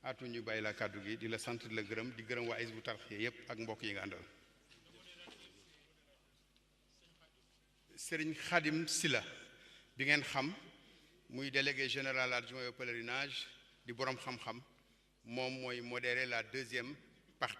atu ñu bàyyi la kàddu gi di la sant di la gërëm di gërëm waa Hizbut Tarqiyyah yépp ak mbokk yi nga àndal. Serigne Khadim Sylla bi ngeen xam muy délégué général adjoint au pèlerinage di boroom xam-xam moom mooy modérer la deuxième partie.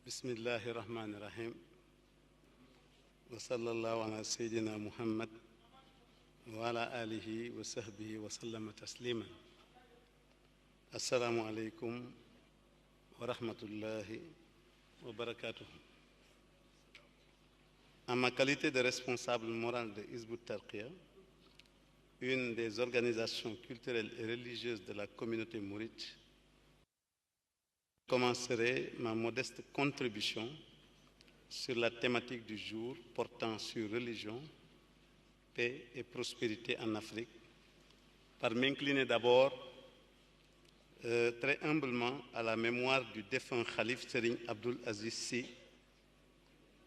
Bismillahi rahmani rahim wa sallallahu ala sayyidina Muhammad wa ala alihi wa sahbihi wa sallama taslima. Assalamu alaikum wa rahmatullahi wa barakatuh. En ma qualité de responsable moral de Hizbut Tarqiyyah, une des organisations culturelles et religieuses de la communauté mouride, je commencerai ma modeste contribution sur la thématique du jour portant sur religion, paix et prospérité en Afrique, par m'incliner d'abord très humblement à la mémoire du défunt Khalif Serigne Abdoul Aziz Sy,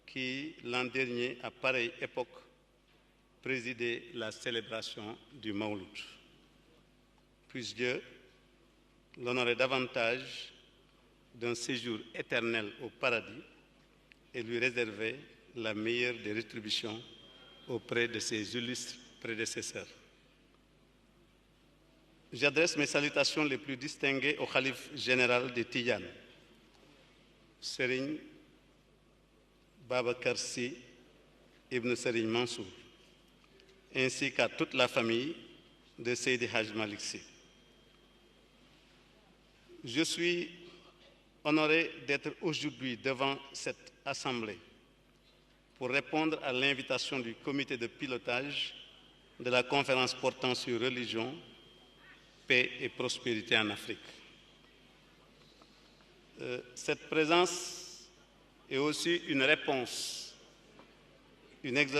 qui l'an dernier, à pareille époque, présidait la célébration du Mawlud. Puisse Dieu l'honorer davantage d'un séjour éternel au paradis et lui réserver la meilleure des rétributions auprès de ses illustres prédécesseurs. J'adresse mes salutations les plus distinguées au Khalife général des Tidianes, Serigne Babacar Sy Ibn Serigne Mansour, ainsi qu'à toute la famille de Seydi Hadj Malick Sy. Je suis honoré d'être aujourd'hui devant cette assemblée pour répondre à l'invitation du comité de pilotage de la conférence portant sur religion, paix et prospérité en Afrique. Cette présence est aussi une réponse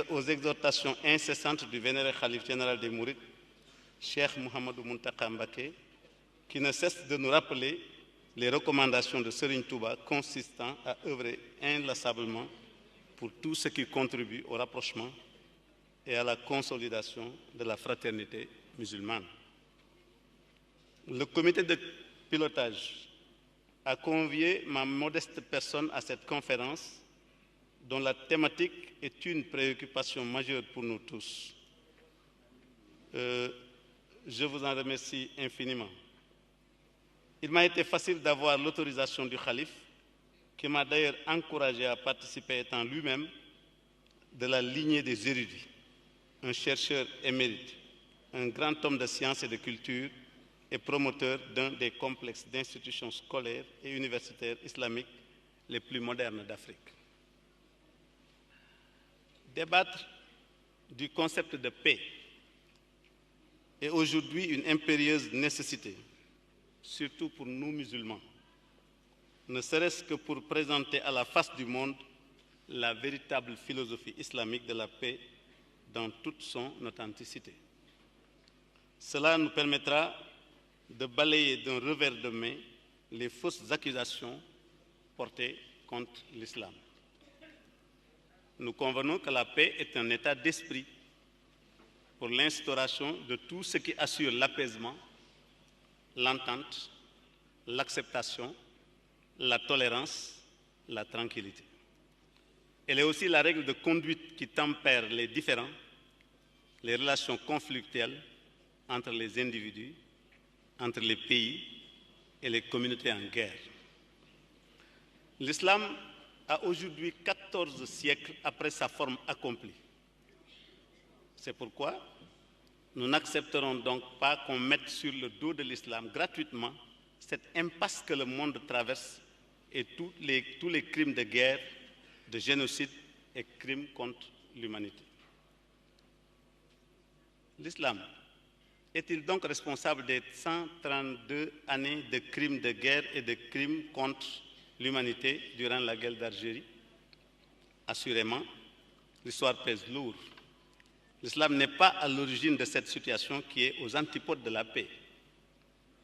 aux exhortations incessantes du vénéré Khalife général des Mourides, Cheikh Mouhamadou Mountakha Mbacké, qui ne cesse de nous rappeler les recommandations de Serigne Touba consistant à œuvrer inlassablement pour tout ce qui contribue au rapprochement et à la consolidation de la fraternité musulmane. Le comité de pilotage a convié ma modeste personne à cette conférence dont la thématique est une préoccupation majeure pour nous tous. Je vous en remercie infiniment. Il m'a été facile d'avoir l'autorisation du Khalife, qui m'a d'ailleurs encouragé à participer étant lui-même de la lignée des érudits, un chercheur émérite, un grand homme de sciences et de culture et promoteur d'un des complexes d'institutions scolaires et universitaires islamiques les plus modernes d'Afrique. Débattre du concept de paix est aujourd'hui une impérieuse nécessité, surtout pour nous musulmans, ne serait-ce que pour présenter à la face du monde la véritable philosophie islamique de la paix dans toute son authenticité. Cela nous permettra de balayer d'un revers de main les fausses accusations portées contre l'islam. Nous convenons que la paix est un état d'esprit pour l'instauration de tout ce qui assure l'apaisement, l'entente, l'acceptation, la tolérance, la tranquillité. Elle est aussi la règle de conduite qui tempère les différends, les relations conflictuelles entre les individus, entre les pays et les communautés en guerre. L'islam a aujourd'hui 14 siècles après sa forme accomplie. C'est pourquoi nous n'accepterons donc pas qu'on mette sur le dos de l'islam gratuitement cette impasse que le monde traverse et tous les crimes de guerre, de génocide et crimes contre l'humanité. L'islam est-il donc responsable des 132 années de crimes de guerre et de crimes contre l'humanité durant la guerre d'Algérie? Assurément, l'histoire pèse lourd. L'islam n'est pas à l'origine de cette situation qui est aux antipodes de la paix.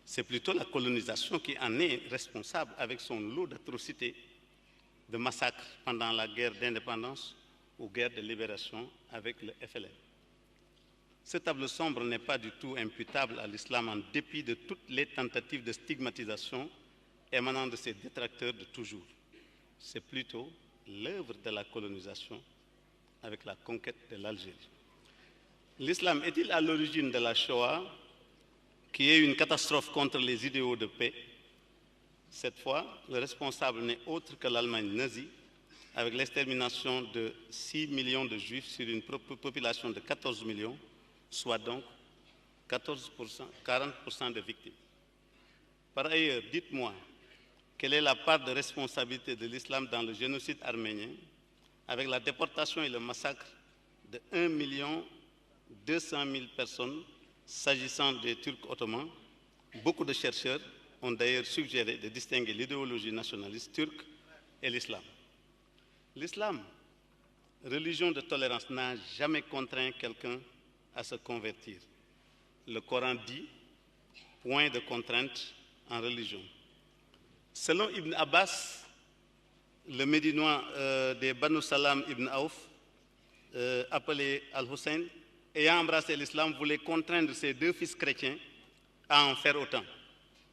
C'est plutôt la colonisation qui en est responsable avec son lot d'atrocités, de massacres pendant la guerre d'indépendance ou guerre de libération avec le FLN. Ce tableau sombre n'est pas du tout imputable à l'islam en dépit de toutes les tentatives de stigmatisation émanant de ses détracteurs de toujours. C'est plutôt l'œuvre de la colonisation avec la conquête de l'Algérie. L'islam est-il à l'origine de la Shoah, qui est une catastrophe contre les idéaux de paix? Cette fois, le responsable n'est autre que l'Allemagne nazie, avec l'extermination de 6 millions de juifs sur une population de 14 millions, soit donc 40% de victimes. Par ailleurs, dites-moi, quelle est la part de responsabilité de l'islam dans le génocide arménien, avec la déportation et le massacre de 1 200 000 personnes s'agissant des Turcs ottomans? Beaucoup de chercheurs ont d'ailleurs suggéré de distinguer l'idéologie nationaliste turque et l'islam. L'islam, religion de tolérance, n'a jamais contraint quelqu'un à se convertir. Le Coran dit « point de contrainte en religion ». Selon Ibn Abbas, le Médinois des Banu Salam Ibn Auf, appelé Al-Hussein, ayant embrassé l'islam, voulait contraindre ses 2 fils chrétiens à en faire autant.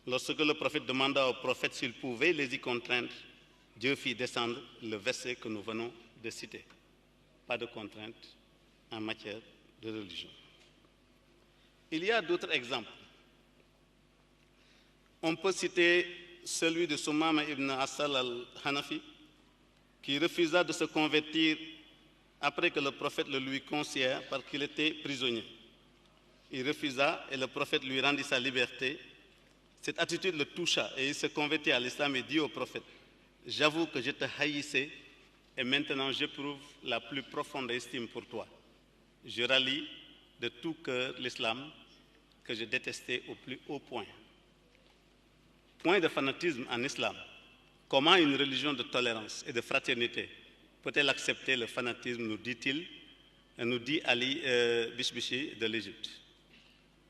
Lorsque le prophète demanda au prophète s'il pouvait les y contraindre, Dieu fit descendre le verset que nous venons de citer. Pas de contrainte en matière de religion. Il y a d'autres exemples. On peut citer celui de Soumama ibn Asal al-Hanafi, qui refusa de se convertir après que le prophète le lui conseilla parce qu'il était prisonnier. Il refusa et le prophète lui rendit sa liberté. Cette attitude le toucha et il se convertit à l'islam et dit au prophète « J'avoue que je te haïssais et maintenant j'éprouve la plus profonde estime pour toi. Je rallie de tout cœur l'islam que je détestais au plus haut point. » Point de fanatisme en islam. Comment une religion de tolérance et de fraternité peut-elle accepter le fanatisme, nous dit-il, nous dit Ali Bishbishi de l'Égypte.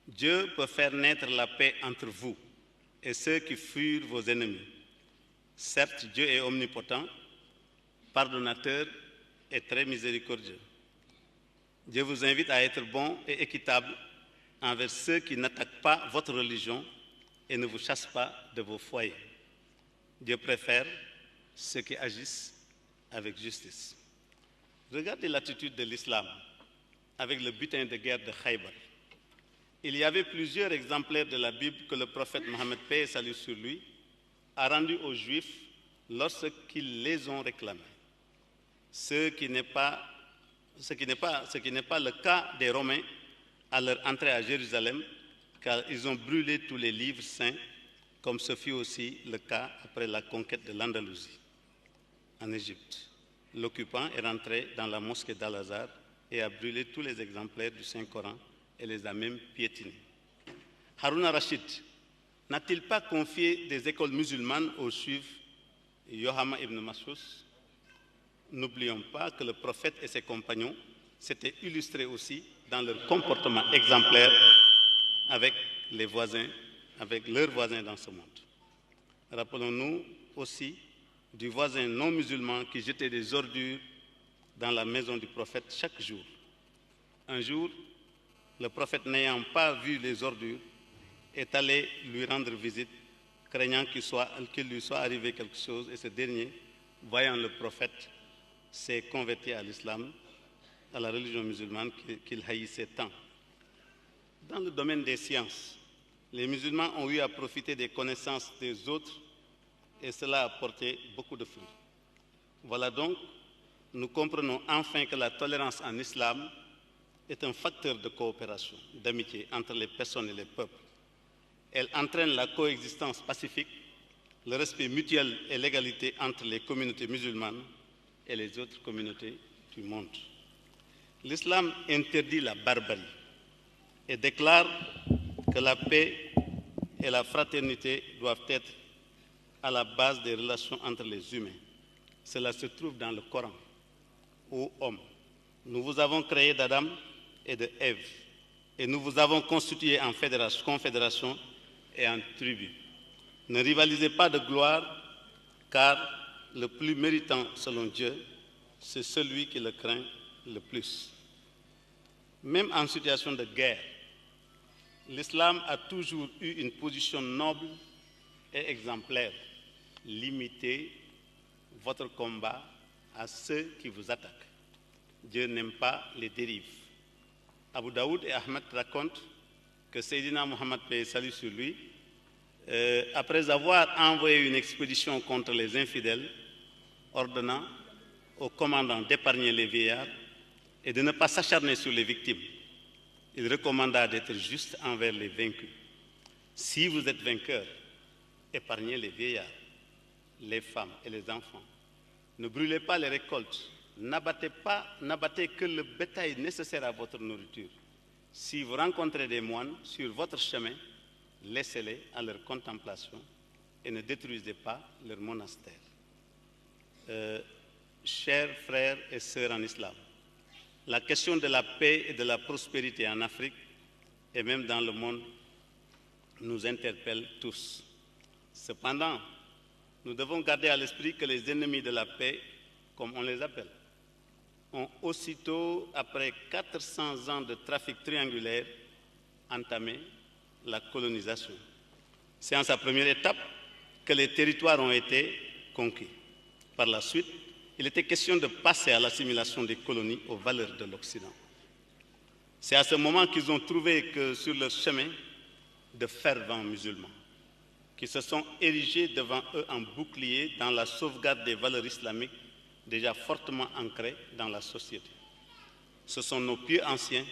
Dieu peut faire naître la paix entre vous et ceux qui furent vos ennemis. Certes, Dieu est omnipotent, pardonnateur et très miséricordieux. Dieu vous invite à être bon et équitable envers ceux qui n'attaquent pas votre religion et ne vous chassent pas de vos foyers. Dieu préfère ceux qui agissent avec justice. Regardez l'attitude de l'islam avec le butin de guerre de Khaybar. Il y avait plusieurs exemplaires de la Bible que le prophète Mohammed, paix et salut sur lui, a rendus aux Juifs lorsqu'ils les ont réclamés. Ce qui n'est pas le cas des Romains à leur entrée à Jérusalem, car ils ont brûlé tous les livres saints, comme ce fut aussi le cas après la conquête de l'Andalousie, en Égypte. L'occupant est rentré dans la mosquée d'Al-Azhar et a brûlé tous les exemplaires du Saint-Coran et les a même piétinés. Harun Rashid n'a-t-il pas confié des écoles musulmanes aux Juifs Yohama ibn Mas'ous? N'oublions pas que le prophète et ses compagnons s'étaient illustrés aussi dans leur comportement exemplaire avec leurs voisins dans ce monde. Rappelons-nous aussi du voisin non musulman qui jetait des ordures dans la maison du prophète chaque jour. Un jour, le prophète, n'ayant pas vu les ordures, est allé lui rendre visite, craignant qu'il lui soit arrivé quelque chose, et ce dernier, voyant le prophète, s'est converti à l'islam, à la religion musulmane qu'il haïssait tant. Dans le domaine des sciences, les musulmans ont eu à profiter des connaissances des autres et cela a porté beaucoup de fruits. Voilà donc, nous comprenons enfin que la tolérance en islam est un facteur de coopération, d'amitié entre les personnes et les peuples. Elle entraîne la coexistence pacifique, le respect mutuel et l'égalité entre les communautés musulmanes et les autres communautés du monde. L'islam interdit la barbarie et déclare que la paix et la fraternité doivent être à la base des relations entre les humains. Cela se trouve dans le Coran. Ô homme, nous vous avons créé d'Adam et de Ève, et nous vous avons constitué en confédération et en tribus. Ne rivalisez pas de gloire, car le plus méritant selon Dieu, c'est celui qui le craint le plus. Même en situation de guerre, l'islam a toujours eu une position noble et exemplaire. Limitez votre combat à ceux qui vous attaquent. Dieu n'aime pas les dérives. Abu Daoud et Ahmed racontent que Sayyidina Mohammed, paix et salut sur lui, après avoir envoyé une expédition contre les infidèles, ordonnant au commandant d'épargner les vieillards et de ne pas s'acharner sur les victimes, il recommanda d'être juste envers les vaincus. Si vous êtes vainqueurs, épargnez les vieillards, les femmes et les enfants. Ne brûlez pas les récoltes. N'abattez que le bétail nécessaire à votre nourriture. Si vous rencontrez des moines sur votre chemin, laissez-les à leur contemplation et ne détruisez pas leur monastère. Chers frères et sœurs en islam, la question de la paix et de la prospérité en Afrique et même dans le monde nous interpelle tous. Cependant, nous devons garder à l'esprit que les ennemis de la paix, comme on les appelle, ont aussitôt, après 400 ans de trafic triangulaire, entamé la colonisation. C'est en sa première étape que les territoires ont été conquis. Par la suite, il était question de passer à l'assimilation des colonies aux valeurs de l'Occident. C'est à ce moment qu'ils ont trouvé que sur leur chemin, de fervents musulmans, qui se sont érigés devant eux en bouclier dans la sauvegarde des valeurs islamiques déjà fortement ancrées dans la société. Ce sont nos pieux anciens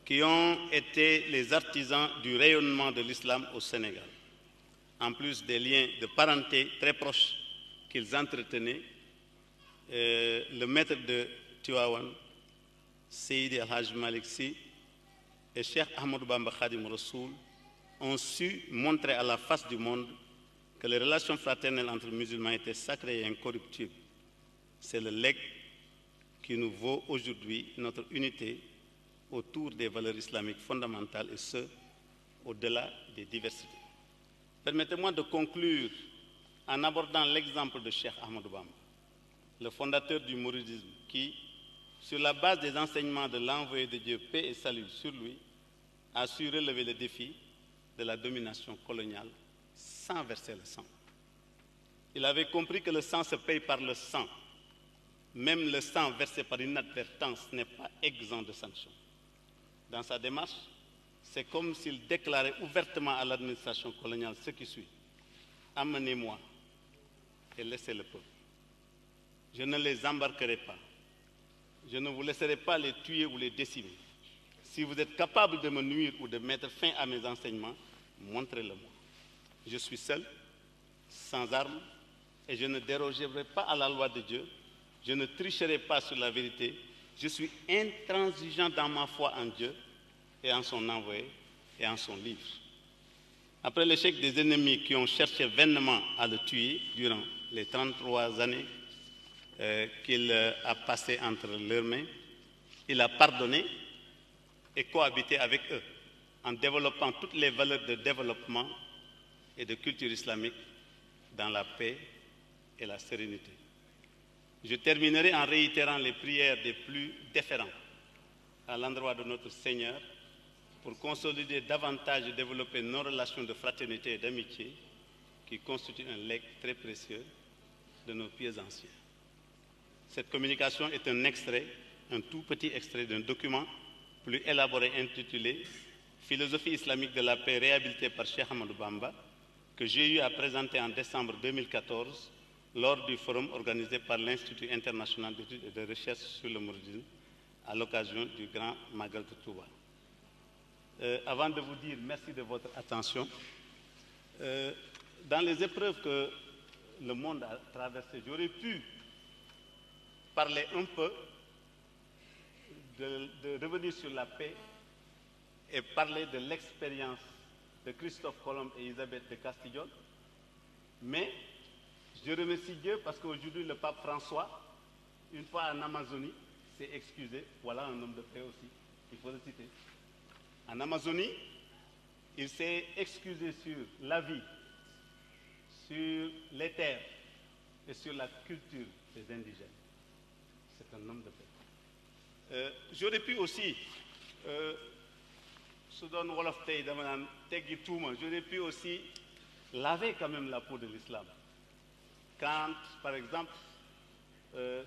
qui ont été les artisans du rayonnement de l'islam au Sénégal. En plus des liens de parenté très proches qu'ils entretenaient, le maître de Tivaouane, Seydi El Hadj Malick Sy et Cheikh Ahmadou Bamba Khadim Rassoul ont su montrer à la face du monde que les relations fraternelles entre musulmans étaient sacrées et incorruptibles. C'est le legs qui nous vaut aujourd'hui notre unité autour des valeurs islamiques fondamentales et ce, au-delà des diversités. Permettez-moi de conclure en abordant l'exemple de Cheikh Ahmadou Bamba, le fondateur du mouridisme qui, sur la base des enseignements de l'envoyé de Dieu, paix et salut sur lui, a su relever le défi de la domination coloniale sans verser le sang. Il avait compris que le sang se paye par le sang. Même le sang versé par inadvertance n'est pas exempt de sanctions. Dans sa démarche, c'est comme s'il déclarait ouvertement à l'administration coloniale ce qui suit. Amenez-moi et laissez le peuple. Je ne les embarquerai pas. Je ne vous laisserai pas les tuer ou les décimer. Si vous êtes capable de me nuire ou de mettre fin à mes enseignements, montrez-le-moi. Je suis seul, sans armes, et je ne dérogerai pas à la loi de Dieu. Je ne tricherai pas sur la vérité. Je suis intransigeant dans ma foi en Dieu et en son envoyé et en son livre. Après l'échec des ennemis qui ont cherché vainement à le tuer durant les 33 années qu'il a passées entre leurs mains, il a pardonné et cohabité avec eux en développant toutes les valeurs de développement et de culture islamique dans la paix et la sérénité. Je terminerai en réitérant les prières des plus déférents à l'endroit de notre Seigneur pour consolider davantage et développer nos relations de fraternité et d'amitié qui constituent un legs très précieux de nos pieux anciens. Cette communication est un extrait, un tout petit extrait d'un document plus élaboré intitulé « Philosophie islamique de la paix réhabilitée par Cheikh Ahmadou Bamba » que j'ai eu à présenter en décembre 2014 lors du forum organisé par l'Institut international d'études et de recherche sur le mouridisme à l'occasion du Grand Magal de Touba. Avant de vous dire merci de votre attention, dans les épreuves que le monde a traversées, j'aurais pu parler un peu de revenir sur la paix et parler de l'expérience de Christophe Colomb et Elisabeth de Castiglione, mais je remercie Dieu parce qu'aujourd'hui le pape François, une fois en Amazonie, s'est excusé. Voilà un homme de paix aussi, il faut le citer. En Amazonie, Il s'est excusé sur la vie, sur les terres et sur la culture des indigènes. C'est un homme de paix. J'aurais pu aussi, j'aurais pu aussi laver quand même la peau de l'islam. Quand, par exemple,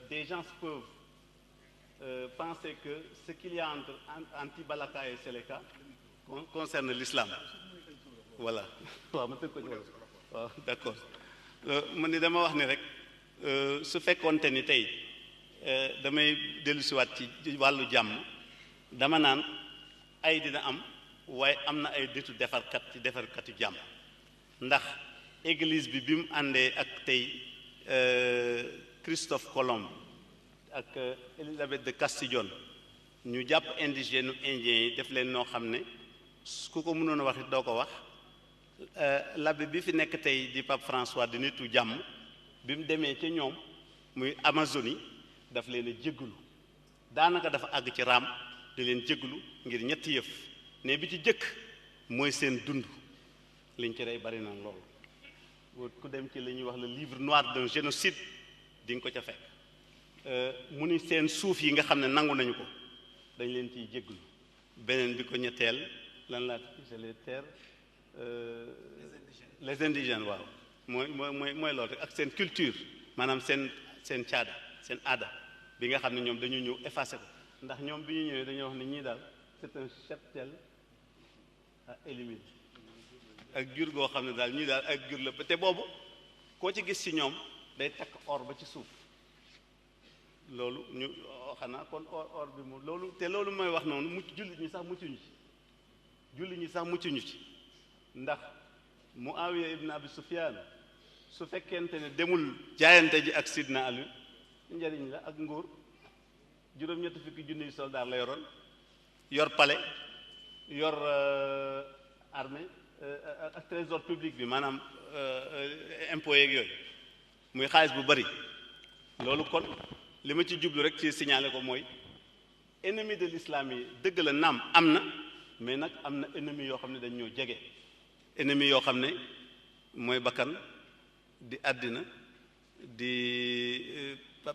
des gens peuvent penser que ce qu'il y a entre Anti-Balaka et Seleka concerne l'islam. Voilà. D'accord. Man ni dama wax ni rek su fekkoonte ni tey damay dellusiwaat ci wàllu jàmm dama naan ay dina am waaye am na ay détu defarkat ci defarkatu jàmm ndax église bi mu àndee ak tey Christophe Colomb ak Élisabeth de Castillon ñu jàpp indigène indien yi def leen noo xam ne ku ko mënoon a wax it doo ko wax l'abbé bi fi nekk tey di Pape François di nitu jàmm bi mu demee ca ñoom muy Amazonie daf leen a jégglu daanaka dafa àgg ci raam di leen jégglu ngir ñetti yëf ne bi ci jëkk mooy seen dund liñ ci rey bari na loolu ku dem ci li ñuy wax le livre noir d'un génocide di nga ko ca fekk mu ni seen suuf yi nga xam ne nangu nañu ko dañ leen ciy jégglu beneen bi ko ñetteel lan laa c'est les terres les indigènes waaw mooy loolu rek ak seen culture maanaam seen caada seen aada bi nga xam ne ñoom dañu ñëw effacé ko ndax ñoom bi ñu ñëwee dañoo wax ne ñii daal c'est un cheptel à éliminer ak jur goo xam ne daal ñii daal ak jur la te boobu koo ci gis ci ñoom day takk or ba ci suuf loolu ñu xanaa kon or bi moom loolu te loolu mooy wax noonu mucc jullit ñi sax muccuñu ci ndax Muawiya ibn Abi Sufyan su fekkente ne demul jaayante ji ak Sidna Ali njariñ la ak nguur juróom-ñetti fukki junniy soldat la yoroon yor palais yor armée ak trésor public bi maanaam impôt yeeg yooyu muy xaalis bu bari loolu kon li ma ci jublu rek ci signaler ko mooy ennemi de l'islam yi dëgg la naam am na mais nag am na ennemi yoo xam ne dañ ñoo jege ennemi yoo xam ne mooy bakkan di àddina di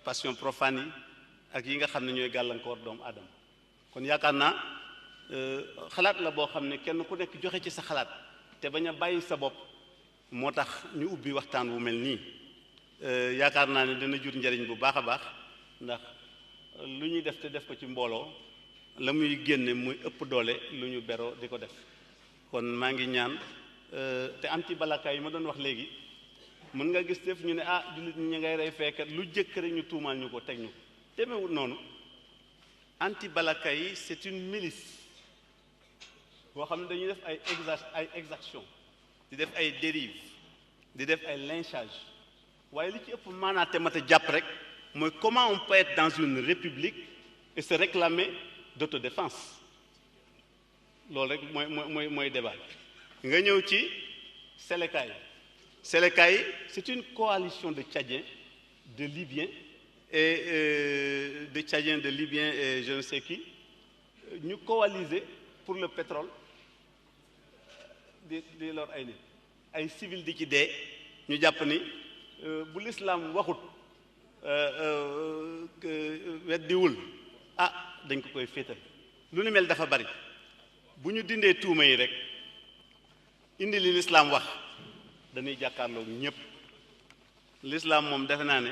passion profane yi ak yi nga xam ne ñooy gàllankoor doomu aadama kon yaakaar naa xalaat la boo xam ne kenn ku nekk joxe ci sa xalaat te bañ a bàyyi sa bopp moo tax ñu ubbi waxtaan wu mel nii yaakaar naa ne dana jur njariñ bu baax a baax ndax lu ñuy def te def ko ci mbooloo la muy génne muy ëpp doole lu ñu beroo di ko def kon maa ngi ñaan te anti-balaka yi ma doon wax léegi mën nga gis def ñu ne jullit ñi ngay rey fekkat lu jëkk rek ñu tuumaal ñu ko teg ñu ko demewut noonu anti-balaka yi c'est une milice boo xam ne dañuy def ay exaction di def ay dérives di def ay lynchage waaye li ci ëpp maanaa te mat a jàpp rek mooy comment on peut être dans une république et se réclamer d'autodéfense loolu rek mooy débat nga ñëw ci Seleka yi c'est une coalition de Tchadiens de Libyens et de Tchadiens de Libyens et je ne sais qui ñu coaliser pour le pétrole di lor ay nit ay civil di ci dee ñu jàpp ni bu l'islam waxut weddiwul dañ ko koy féetal lu ni mel dafa bari bu ñu dindee tuuma yi rek indi li l'islam wax dañuy jàkkaarloo ñépp l'islam moom defe naa ne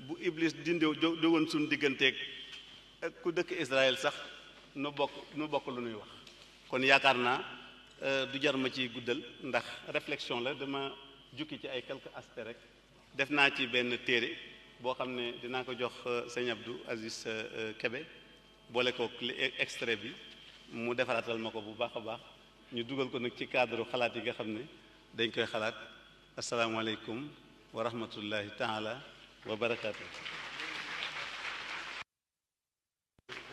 bu Iblis dindee jógoon suñu digganteeg ku dëkk Israël sax nu bokk lu ñuy wax kon yaakaar naa du jar ma ci guddal ndax réflexion la dama jukki ci ay quelques aspects rek def naa ci benn téere boo xam ne dinaa ko jox sëñ Abdou Aziz Kébé boole ko extrait bi mu defaraatal ma ko bu baax a baax ñu dugal ko nag ci cadre xalaat yi nga xam ne dañ koy xalaat asalaamaaleykum wa rahmatullahi taala wa barakaatu.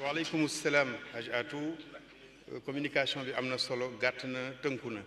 waaleykum salaam Haj Atou communication bi am na solo gàtt na tënku na